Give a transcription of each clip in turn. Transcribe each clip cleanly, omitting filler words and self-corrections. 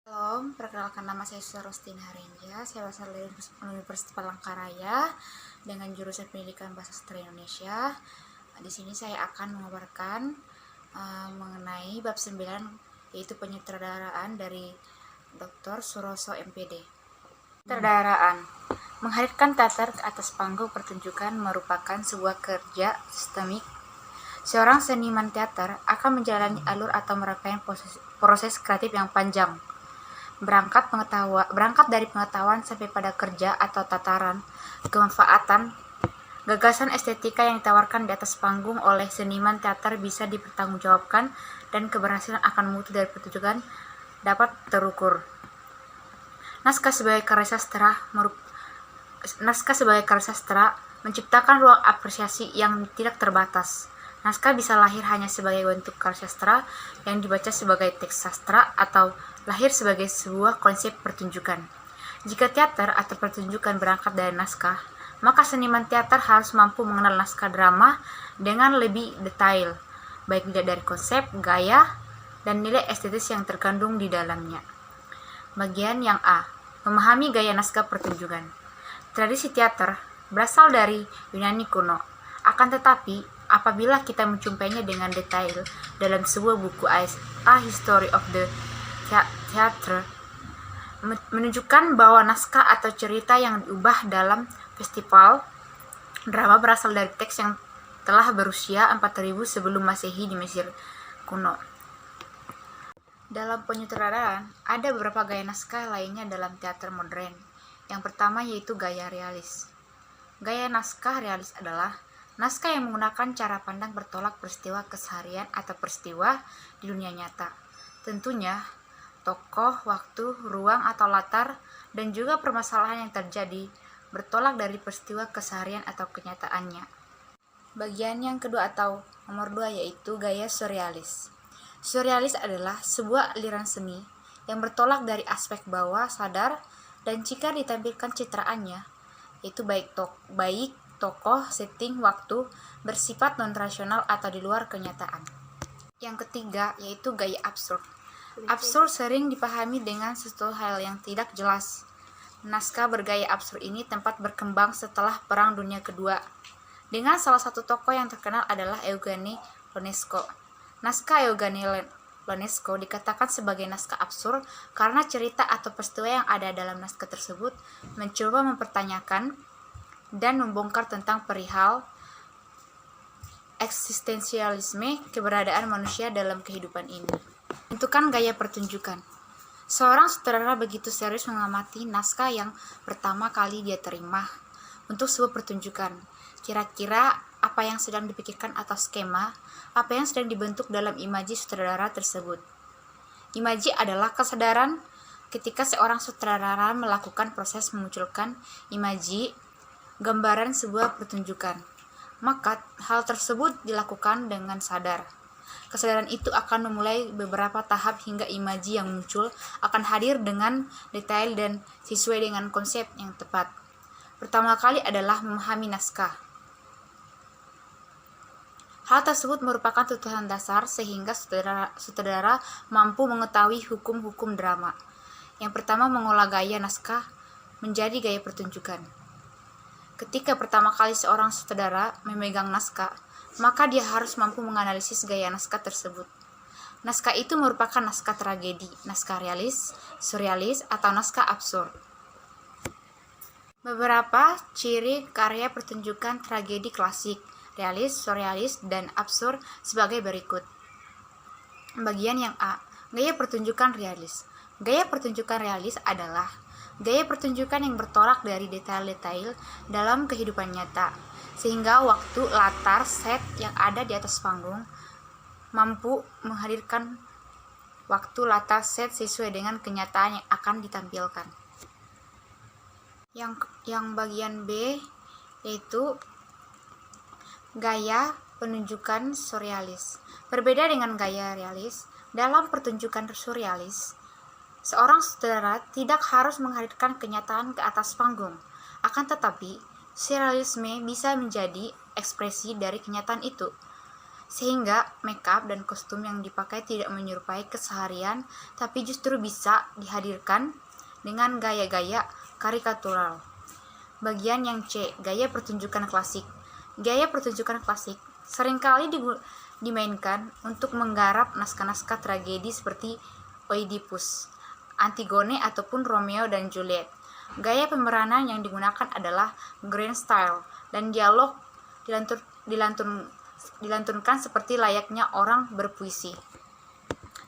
Halo, perkenalkan nama saya Rostin Harenja. Saya berasal dari Universitas Palangkaraya dengan jurusan Pendidikan Bahasa Sastra Indonesia. Di sini saya akan mengabarkan mengenai bab 9, yaitu penyutradaraan dari Dr. Suroso MPD. Penyutradaraan menghadirkan teater ke atas panggung pertunjukan merupakan sebuah kerja sistemik. Seorang seniman teater akan menjalani alur atau merangkaian proses kreatif yang panjang, berangkat dari pengetahuan sampai pada kerja atau tataran kemanfaatan. Gagasan estetika yang ditawarkan di atas panggung oleh seniman teater bisa dipertanggungjawabkan dan keberhasilan akan mutu dari pertunjukan dapat terukur. Naskah sebagai karya sastra menciptakan ruang apresiasi yang tidak terbatas. Naskah bisa lahir hanya sebagai bentuk karya sastra yang dibaca sebagai teks sastra atau lahir sebagai sebuah konsep pertunjukan. Jika teater atau pertunjukan berangkat dari naskah, maka seniman teater harus mampu mengenal naskah drama dengan lebih detail, baik dilihat dari konsep, gaya, dan nilai estetis yang terkandung di dalamnya. Bagian yang A. Memahami gaya naskah pertunjukan. Tradisi teater berasal dari Yunani kuno. Akan tetapi, apabila kita menjumpainya dengan detail dalam sebuah buku A History of the Theatre, menunjukkan bahwa naskah atau cerita yang diubah dalam festival drama berasal dari teks yang telah berusia 4000 sebelum Masehi di Mesir kuno. Dalam penyutradaraan, ada beberapa gaya naskah lainnya dalam teater modern. Yang pertama yaitu gaya realis. Gaya naskah realis adalah naskah yang menggunakan cara pandang bertolak peristiwa keseharian atau peristiwa di dunia nyata. Tentunya, tokoh, waktu, ruang atau latar, dan juga permasalahan yang terjadi bertolak dari peristiwa keseharian atau kenyataannya. Bagian yang kedua atau nomor 2 yaitu gaya surrealis. Surrealis adalah sebuah aliran seni yang bertolak dari aspek bawah sadar dan jika ditampilkan citraannya, yaitu baik tokoh, setting, waktu, bersifat non-rasional atau di luar kenyataan. Yang ketiga yaitu gaya absurd. Absurd sering dipahami dengan sesuatu hal yang tidak jelas. Naskah bergaya absurd ini tempat berkembang setelah Perang Dunia Kedua, dengan salah satu tokoh yang terkenal adalah Eugene Ionesco. Naskah Eugene Ionesco dikatakan sebagai naskah absurd karena cerita atau peristiwa yang ada dalam naskah tersebut mencoba mempertanyakan dan membongkar tentang perihal eksistensialisme keberadaan manusia dalam kehidupan ini. Bentukan gaya pertunjukan. Seorang sutradara begitu serius mengamati naskah yang pertama kali dia terima untuk sebuah pertunjukan. Kira-kira apa yang sedang dipikirkan atau skema, apa yang sedang dibentuk dalam imaji sutradara tersebut. Imaji adalah kesadaran ketika seorang sutradara melakukan proses memunculkan imaji, gambaran sebuah pertunjukan. Maka hal tersebut dilakukan dengan sadar. Kesadaran itu akan memulai beberapa tahap hingga imaji yang muncul akan hadir dengan detail dan sesuai dengan konsep yang tepat. Pertama kali adalah memahami naskah. Hal tersebut merupakan tuntutan dasar sehingga sutradara mampu mengetahui hukum-hukum drama. Yang pertama, mengolah gaya naskah menjadi gaya pertunjukan. Ketika pertama kali seorang sutradara memegang naskah, maka dia harus mampu menganalisis gaya naskah tersebut. Naskah itu merupakan naskah tragedi, naskah realis, surrealis, atau naskah absurd. Beberapa ciri karya pertunjukan tragedi klasik, realis, surrealis, dan absurd sebagai berikut. Bagian yang A. Gaya pertunjukan realis. Gaya pertunjukan realis adalah gaya pertunjukan yang bertolak dari detail-detail dalam kehidupan nyata, sehingga waktu, latar, set yang ada di atas panggung mampu menghadirkan waktu, latar, set sesuai dengan kenyataan yang akan ditampilkan. Yang bagian B yaitu gaya penunjukan surrealis. Berbeda dengan gaya realis, dalam pertunjukan surrealis, seorang sutradara tidak harus menghadirkan kenyataan ke atas panggung. Akan tetapi, surrealisme bisa menjadi ekspresi dari kenyataan itu. sehingga make up dan kostum yang dipakai tidak menyerupai keseharian, tapi justru bisa dihadirkan dengan gaya-gaya karikatural. Bagian yang C, gaya pertunjukan klasik. Gaya pertunjukan klasik seringkali dimainkan untuk menggarap naskah-naskah tragedi seperti Oedipus, Antigone ataupun Romeo dan Juliet. Gaya pemeranan yang digunakan adalah grand style dan dialog dilantunkan seperti layaknya orang berpuisi.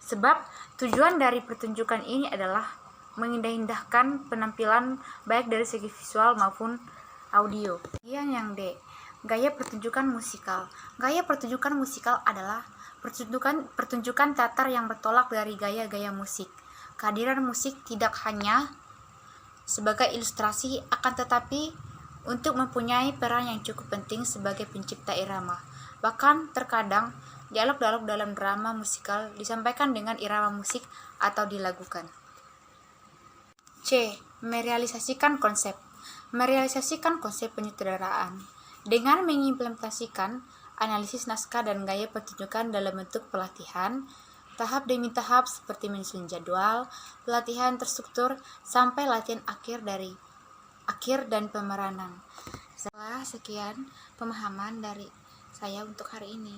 Sebab tujuan dari pertunjukan ini adalah mengindah-indahkan penampilan baik dari segi visual maupun audio. Yang D, gaya pertunjukan musikal. Gaya pertunjukan musikal adalah pertunjukan teater yang bertolak dari gaya-gaya musik. Kehadiran musik tidak hanya sebagai ilustrasi, akan tetapi untuk mempunyai peran yang cukup penting sebagai pencipta irama. Bahkan terkadang dialog-dialog dalam drama musikal disampaikan dengan irama musik atau dilagukan. C. Merealisasikan konsep. Merealisasikan konsep penyutradaraan dengan mengimplementasikan analisis naskah dan gaya pertunjukan dalam bentuk pelatihan tahap demi tahap seperti menyusun jadwal, pelatihan terstruktur sampai latihan akhir dan pemeranan. Setelah sekian pemahaman dari saya untuk hari ini.